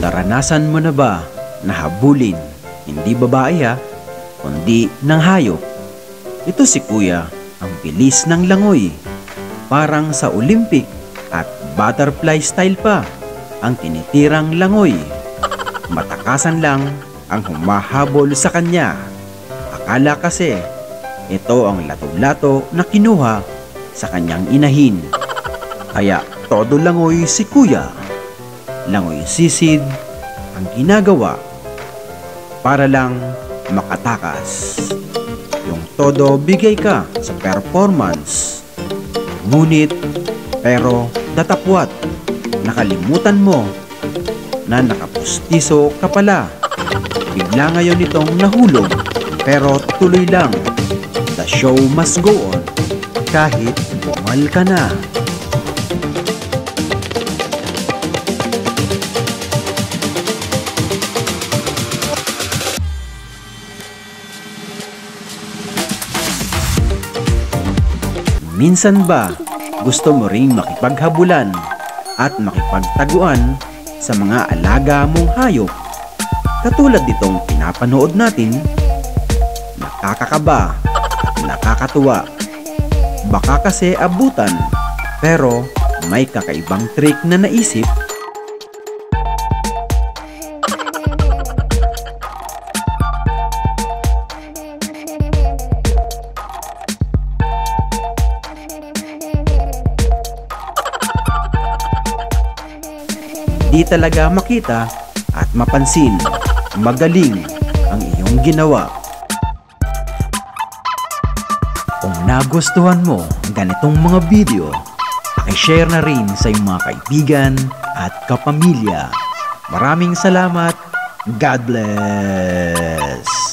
Naranasan mo na ba na habulin, hindi babae kundi ng hayop? Ito si Kuya, ang bilis ng langoy. Parang sa Olympic at butterfly style pa ang tinitirang langoy. Matakasan lang ang humahabol sa kanya. Akala kasi ito ang lato-lato na kinuha sa kanyang inahin. Kaya todo langoy si Kuya. Langoy sisid ang ginagawa para lang makatakas. Yung todo bigay ka sa performance. Ngunit pero datapwat, nakalimutan mo na nakapustiso ka pala. Bigla ngayon itong nahulog, pero tuloy lang. The show must go on kahit bumal ka na. Minsan ba gusto mo ring makipaghabulan at makipagtaguan sa mga alaga mong hayop? Katulad ditong pinapanood natin, nakakakaba, nakakatuwa. Baka kasi abutan, pero may kakaibang trick na naisip. Di talaga makita at mapansin. Magaling ang iyong ginawa. Kung nagustuhan mo ang ganitong mga video, pakishare na rin sa iyong mga kaibigan at kapamilya. Maraming salamat. God bless!